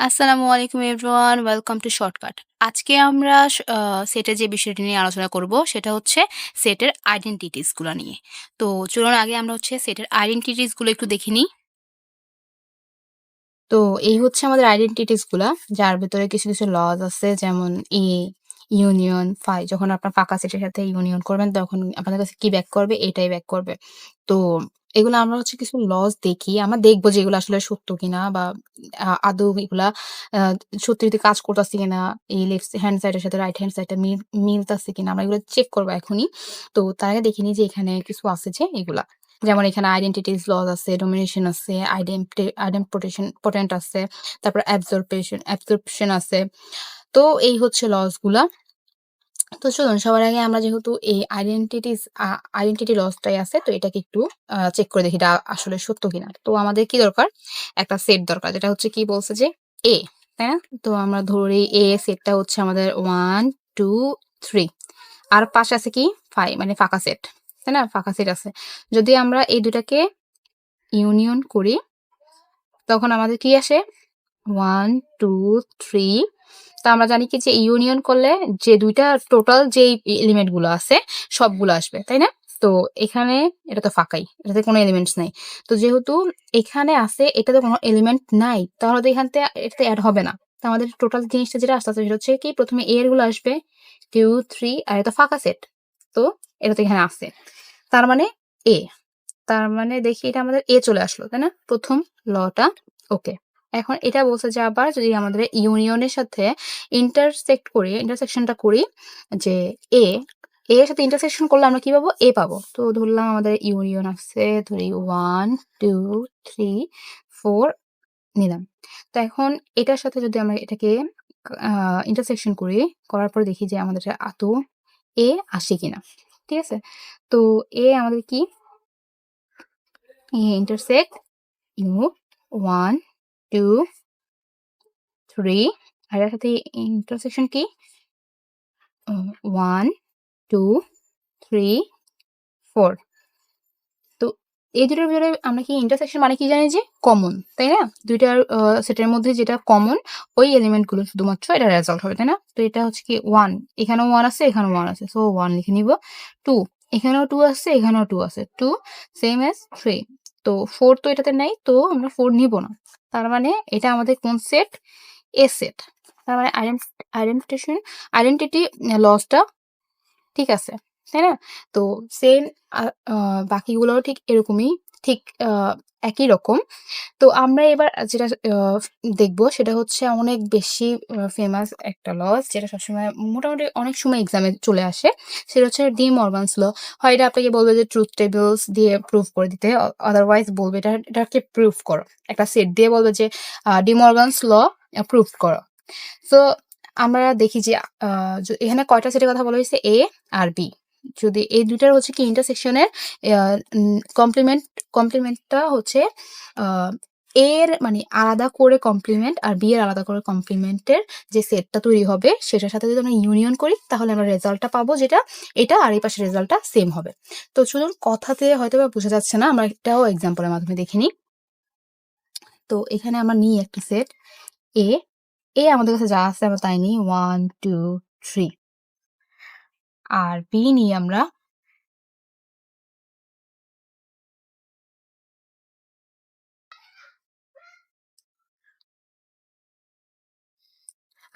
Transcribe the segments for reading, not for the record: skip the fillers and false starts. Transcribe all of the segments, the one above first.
আসসালামু আলাইকুম everyone, welcome to shortcut. আজকে আমরা সেটের যে বিষয়টি নিয়ে আলোচনা করব সেটা হচ্ছে সেটের আইডেন্টিটিসগুলো নিয়ে। তো চলুন আগে আমরা সেটের আইডেন্টিটিসগুলো একটু দেখে নিই। তো এই হচ্ছে আমাদের আইডেন্টিটিসগুলা, যার ভেতরে কিছু লজ আছে, যেমন ইউনিয়ন, যখন আপনার ফাঁকা সেটের সাথে ইউনিয়ন করবেন তখন আপনাদের কাছে কি ব্যাক করবে? এটাই ব্যাক করবে। তো এগুলো আমরা কিছু লজ দেখি। আমরা দেখব যে এগুলো আসলে সত্য কিনা, বা আদৌ এগুলা আ সত্যি কাজ করতেছে কিনা। এই লেফট হ্যান্ড সাইড এর সাথে রাইট হ্যান্ড সাইডটা মিলতাছে কিনা আমরা এগুলো চেক করব এখনই। তো তার আগে দেখে নিই যে এখানে কিছু আছে যে এগুলা। যেমন এখানে আইডেন্টিটিস লজ আছে, ডমিনেশন আছে, পোটেন্ট আছে, তারপর অ্যাবজর্পশন আছে। তো এই হচ্ছে লজ গুলা। তো চলুন সবার আগে আমরা, যেহেতু এই আইডেন্টিটি লসটাই আছে, তো এটাকে একটু চেক করে দেখি এটা আসলে সত্য কিনা। তো আমাদের কি দরকার? একটা সেট দরকার, যেটা হচ্ছে কি বলছে যে এ, তাই না? তো আমরা ধরি এ সেটটা হচ্ছে আমাদের 1 2 3, আর পাশে আছে কি 5, মানে ফাঁকা সেট, তাই না? ফাঁকা সেট আছে। যদি আমরা এই দুটাকে ইউনিয়ন করি তখন আমাদের কি আসে? 1 2 3। তো আমরা জানি কি যে ইউনিয়ন করলে যে দুইটা টোটাল যেই এলিমেন্ট গুলো আছে সবগুলো আসবে, তাই না? তো এখানে এটা তো ফাঁকাই, এটাতে কোনো এলিমেন্টস নাই। তো যেহেতু এখানে আছে এটাতে কোনো এলিমেন্ট নাই, তাহলে তো এখান থেকে এটাতে অ্যাড হবে না। তো আমাদের টোটাল জিনিসটা যেটা আসতে সেটা হচ্ছে কি, প্রথমে এর গুলো আসবে 2 3, আর এটা ফাঁকা সেট। তো এটা তো এখানে আছে, তার মানে এ। তার মানে দেখি এটা আমাদের এ চলে আসলো, তাই না? প্রথম লটা ওকে। এখন এটা বলছে যে আবার যদি আমাদের ইউনিয়নের সাথে ইন্টারসেকশনটা করি, যে এ এর সাথে ইন্টারসেকশন করলে আমরা কি পাবো? এ পাবো। তো ধরলাম আমাদের ইউনিয়ন আছে, ধরি 1 2 3 4 নিলাম। তো এখন এটার সাথে যদি আমরা এটাকে ইন্টারসেকশন করার পর দেখি যে আমাদের আদৌ এ আসে কিনা। ঠিক আছে? তো এ আমাদের কি? ইন্টারসেক্ট ইউ 1 2 3, আর এর সাথে ইন্টারসেকশন কি? 1 2 3 4। তো এই দুটোর ভিতরে আমরা কি ইন্টারসেকশন মানে কি জানি? যে কমন, তাই না? দুইটার সেটের মধ্যে যেটা কমন ওই এলিমেন্ট গুলো শুধুমাত্র এটা রেজাল্ট হবে, তাই না? তো এটা হচ্ছে কি 1, এখানেও 1 আছে, এখানেও 1 আছে, সো 1 লিখে নিব। 2, এখানেও 2 আছে, এখানেও 2 আছে, 2 সেম অ্যাজ 3। তো 4 তো এটাতে নাই, তো আমরা 4 নিব না। তার মানে এটা আমাদের কোন সেট? এ সেট। তার মানে আইডেন্টিটি লসটা ঠিক আছে, তাই না? তো সেম আ আ বাকিগুলোও ঠিক এরকমই, ঠিক একই রকম। তো আমরা এবার যেটা দেখব সেটা হচ্ছে অনেক বেশি ফেমাস একটা লস, যেটা সবসময় মোটামুটি অনেক সময় এক্সামে চলে আসে। সেটা হচ্ছে ডি মরগানস ল। হয় এটা আপনাকে বলবে যে ট্রুথ টেবলস দিয়ে প্রুভ করে দিতে, আদারওয়াইজ বলবে এটাকে প্রুভ করো। একটা সেট দিয়ে বলবে যে ডি মরগানস ল প্রুভ করো। সো আমরা দেখি যে এখানে কয়টা সেটের কথা বলা হয়েছে? এ আর বি। যদি এই দুইটার হচ্ছে কি ইন্টারসেকশনের কমপ্লিমেন্টটা হচ্ছে এর মানে আলাদা করে কমপ্লিমেন্ট, আর বি এর আলাদা করে কমপ্লিমেন্টের যে সেটটা তৈরি হবে সেটার সাথে যদি আমরা ইউনিয়ন করি তাহলে আমরা রেজাল্টটা পাবো, যেটা এটা আর এই পাশের রেজাল্টটা সেম হবে। তো চলুন, কথাতে হয়তো বা বোঝা যাচ্ছে না, আমরা একটাও এক্সাম্পলের মাধ্যমে দেখে নিই। তো এখানে আমরা নিই একটা সেট এ। আমাদের কাছে যা আছে আমরা তাই নিই, 1 2 3। আর বি নিই আমরা।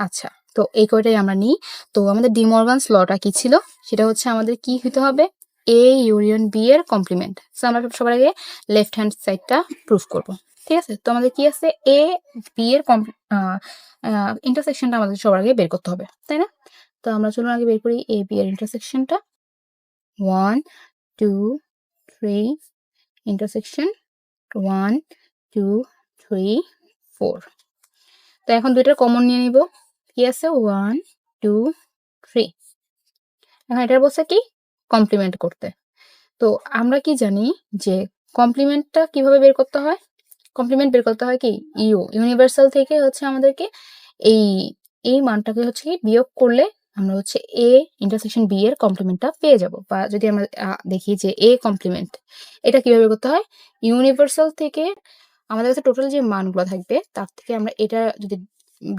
আচ্ছা, তো এই কয়টাই আমরা নিই। তো আমাদের ডি মরগানস লটা কি ছিল? সেটা হচ্ছে আমাদের কি হইতে হবে? এ ইউনিয়ন বি এর কমপ্লিমেন্ট। সো আমরা সবার আগে লেফট হ্যান্ড সাইডটা প্রুফ করব। ঠিক আছে? তো আমাদের কি আছে? এ বি এর ইন্টারসেকশনটা আমাদের সবার আগে বের করতে হবে, তাই না? তো আমরা চলুন আগে বের করি এ বি এর ইন্টারসেকশনটা। 1 2 3 ইন্টারসেকশন 1 2 3 4। তো এখন দুইটার কমন নিয়ে নিব। কি আছে? 1 2 3। এখন এটার বলছে কি? কমপ্লিমেন্ট করতে। তো আমরা কি জানি যে কমপ্লিমেন্টটা কিভাবে বের করতে হয়? কমপ্লিমেন্ট বের করতে হয় কি? ইউনিভার্সাল থেকে হচ্ছে আমাদেরকে এই এই মানটাকে হচ্ছে কি বিয়োগ করলে আমরা হচ্ছে এ ইন্টারসেকশন বি এর কমপ্লিমেন্টটা পেয়ে যাব। বা যদি আমরা দেখি যে এ কমপ্লিমেন্ট, এটা কিভাবে বের করতে হয়? ইউনিভার্সাল থেকে আমাদের কাছে টোটাল যে মানগুলো থাকবে তার থেকে আমরা এটা যদি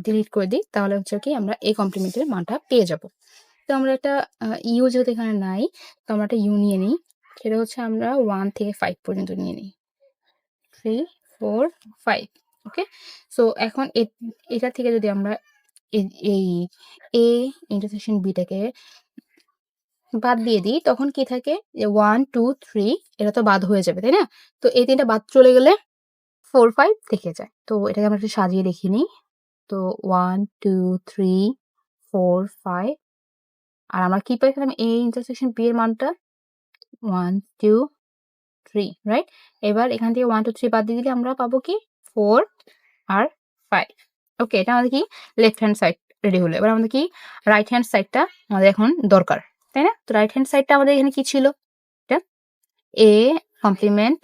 ডিলিট করে দিই তাহলে হচ্ছে কি আমরা A কমপ্লিমেন্টের মানটা পেয়ে যাব। তো আমরা একটা ইউ যেহেতু এখানে নাই, তো আমরা একটা ইউ নিয়ে নিই। সেটা হচ্ছে আমরা 1 থেকে 5 পর্যন্ত নিয়ে নিই। 3, 4, 5 ওকে? সো এখন এটা থেকে যদি আমরা এই A ইন্টারসেকশন B টাকে বাদ দিয়ে দিই, তখন কি থাকে যে 1, 2, 3 এটা তো বাদ হয়ে যাবে, তাই না? তো এই ৩ টা বাদ চলে গেলে 4, 5 থেকে যায়। তো এটাকে আমরা একটু সাজিয়ে লিখে নিই। তো 1, 2, 3, 4, 5 আর আমরা কি পাইছিলাম A ইন্টারসেকশন B এর মানটা 1, 2, 3 রাইট? এবার এখান থেকে 1, 2, 3 বাদ দিয়ে দিলে আমরা পাবো কি 4 আর 5 ওকে? এটা আমাদের কি লেফট হ্যান্ড সাইড রেডি হলো। এবার আমাদের কি রাইট হ্যান্ড সাইডটা আমাদের এখন দরকার, তাই না? তো রাইট হ্যান্ড সাইডটা আমাদের এখানে কি ছিল? এটা A complement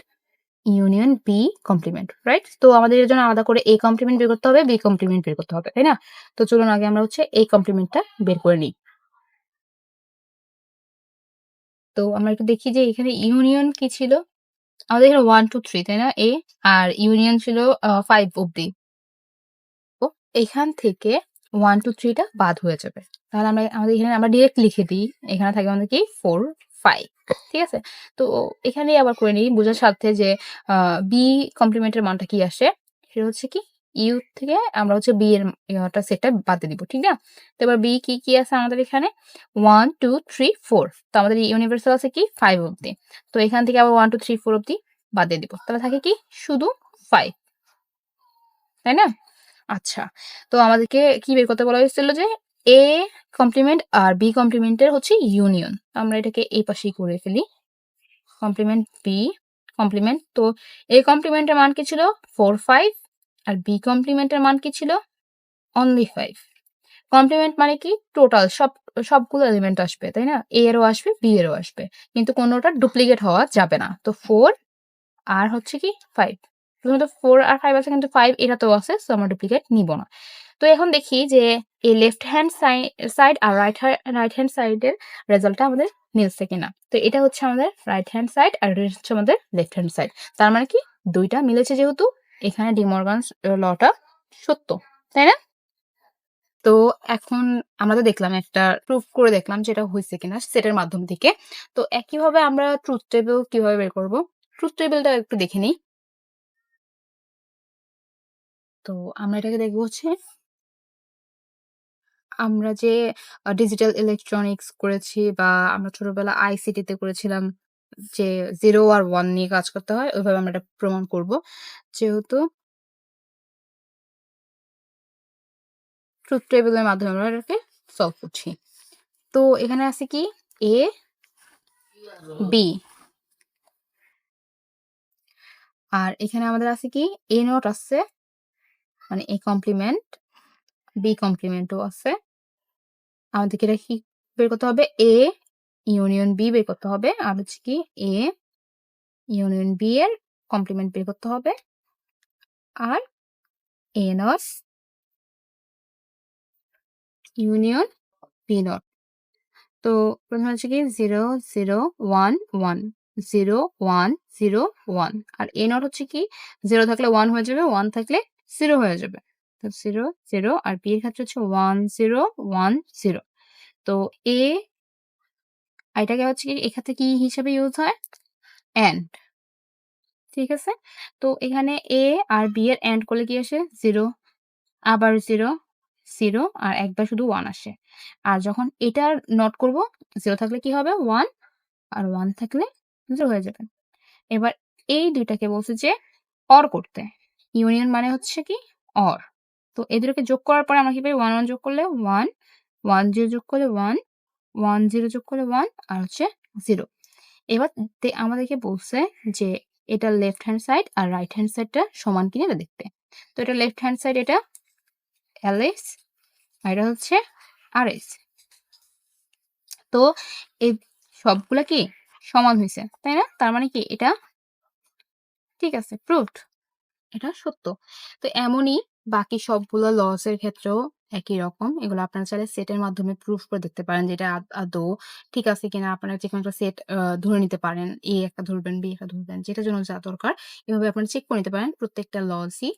union B complement right? তো আমাদের এর জন্য আলাদা করে A কমপ্লিমেন্ট বের করতে হবে, B কমপ্লিমেন্ট বের করতে হবে, তাই না? তো চলুন আগে আমরা হচ্ছে A কমপ্লিমেন্টটা বের করে নিই। তো আমরা একটু দেখি যে এখানে ইউনিয়ন কি ছিল? আমাদের এখানে 1, 2, 3 তাই না? A আর ইউনিয়ন ছিল 5 অব্দি। তো এখান থেকে 1, 2, 3 টা বাদ হয়ে যাবে। তাহলে আমাদের এখানে আমরা ডিরেক্ট লিখে দিই। এখানে থাকবে আমাদের কি 4, 5 ঠিক আছে? তো এখানেই আবার করে নিই বোঝার স্বার্থে যে আ B কমপ্লিমেন্টের মানটা কি আসে? সেটা হচ্ছে কি U থেকে আমরা হচ্ছে B এর সেটটা বাদ দিয়ে দিব। ঠিক না? তো এবার B কি আছে আমাদের এখানে? 1, 2, 3, 4 তো আমাদের ইউনিভার্সাল আছে কি 5 অব্দি। তো এখান থেকে আবার 1, 2, 3, 4 অব্দি বাদ দিয়ে দিব। তাহলে থাকে কি শুধু 5 তাই না? আচ্ছা। তো আমাদেরকে কি বের করতে বলা হয়েছিল যে A কমপ্লিমেন্ট আর B কমপ্লিমেন্টের হচ্ছে ইউনিয়ন। আমরা এটাকে এই পাশেই করে ফেলি। Complement B complement. তো A কমপ্লিমেন্টের মান কি ছিল? 4, 5 আর B কমপ্লিমেন্টের মান কি ছিল? অনলি 5 কমপ্লিমেন্ট মানে কি? টোটাল সবগুলো এলিমেন্ট আসবে, তাই না? A এরও আসবে, B এরও আসবে। কিন্তু কোনটা ডুপ্লিকেট হওয়া যাবে না। তো 4 আর হচ্ছে কি 5 শুধুমাত্র 4 আর 5 আছে কিন্তু 5 এটাতেও আছে। সো আমরা ডুপ্লিকেট নিব না। তো এখন দেখি যে এই লেফট হ্যান্ড সাইড আর রাইট হ্যান্ড সাইডের রেজাল্টটা আমাদের মিলছে কিনা। তো এটা হচ্ছে আমাদের রাইট হ্যান্ড সাইড আর এটা হচ্ছে আমাদের লেফট হ্যান্ড সাইড। তার মানে কি ২ টা মিলেছে যেহেতু এখানে ডিমর্গানস লটা সত্য। তাই না? তো এখন আমরা তো দেখলাম একটা প্রুফ করে দেখলাম যে এটা হইছে কিনা সেটের মাধ্যম থেকে। তো একইভাবে আমরা ট্রুথ টেবল কিভাবে বের করব? ট্রুথ টেবলটা একটু দেখে নিই। তো আমরা এটাকে দেখব হচ্ছে আমরা যে ডিজিটাল ইলেকট্রনিক্স করেছি বা আমরা ছোটবেলা আইসিটি তে করেছিলাম যে 0 আর 1 নিয়ে কাজ করতে হয়, ওইভাবে আমরা এটা প্রমাণ করব। যেহেতু ট্রুথ টেবল এর মাধ্যমে আমরা এটাকে সলভ করছি। তো এখানে আছে কি A, B আর এখানে আমাদের আছে কি A নট আছে মানে A কমপ্লিমেন্ট, B কমপ্লিমেন্টও আছে। আমাদেরকে এটা কি বের করতে হবে? A ইউনিয়ন B বের করতে হবে। আর হচ্ছে কি A ইউনিয়ন B এর কমপ্লিমেন্ট বের করতে হবে। আর A not union B not. তো প্রথমে হচ্ছে কি 0, 0, 1, 1, 0, 1, 0, 1 আর A নট হচ্ছে কি 0 থাকলে 1 হয়ে যাবে, 1 থাকলে 0 হয়ে যাবে। তো 0, 0 আর B এর ক্ষেত্রে হচ্ছে 1, 0, 1, 0 তো A এটাকে হচ্ছে কি এক্ষেত্রে কি হিসেবে ইউজ হয়? AND ঠিক আছে? তো এখানে A আর B এর AND করলে কি আসে? 0 আবার 0, 0 আর একবার শুধু 1 আসে। আর যখন এটার নট করব 0 থাকলে কি হবে? 1 আর 1 থাকলে 0 হয়ে যাবে। এবার এই ২ টাকে বলছে যে OR করতে। ইউনিয়ন মানে হচ্ছে কি OR। তো এই দুটোকে যোগ করার পরে আমরা কি পাই? 1, 1 যোগ করলে 1, 1, 0 যোগ করলে 1, 1, 0 যোগ করলে 1 আর হচ্ছে 0। এবার আমাদেরকে বলছে যে এটা লেফট হ্যান্ড সাইড আর রাইট হ্যান্ড সাইডটা সমান কিনা এটা দেখতে। তো এটা লেফট হ্যান্ড সাইড এটা LS আর এটা হচ্ছে RS। তো এই সবগুলা কি সমান হইছে, তাই না? তার মানে কি এটা ঠিক আছে, প্রুভড। এটা সত্য। তো এমনই বাকি সবগুলো লস এর ক্ষেত্রেও একই রকম। এগুলো আপনারা চাইলে সেটের মাধ্যমে প্রুফ করে দেখতে পারেন যে এটা আদৌ ঠিক আছে কিনা। আপনারা যেকোনো একটা সেট ধরে নিতে পারেন। A একটা ধরবেন, B একটা ধরবেন। যেটার জন্য যা দরকার এভাবে আপনারা চেক করে নিতে পারেন। প্রত্যেকটা লসই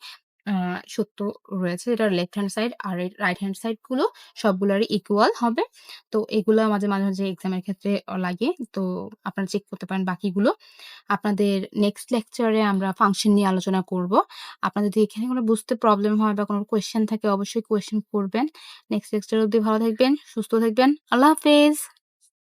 আ সত্য রয়েছে। এটার লেফট হ্যান্ড সাইড আর রাইট হ্যান্ড সাইড গুলো সবগুলারই ইকুয়াল হবে। তো এগুলা মাঝে মাঝে এক্সামের ক্ষেত্রে লাগে। তো আপনারা চেক করতে পারেন বাকিগুলো। আপনাদের নেক্সট লেকচারে আমরা ফাংশন নিয়ে আলোচনা করব। আপনাদের যদি এখানে কোনো বুঝতে প্রবলেম হয় বা কোনো কোয়েশ্চেন থাকে অবশ্যই কোয়েশ্চেন করবেন। নেক্সট লেকচার অব্দি ভালো থাকবেন, সুস্থ থাকবেন। আল্লাহ হাফেজ।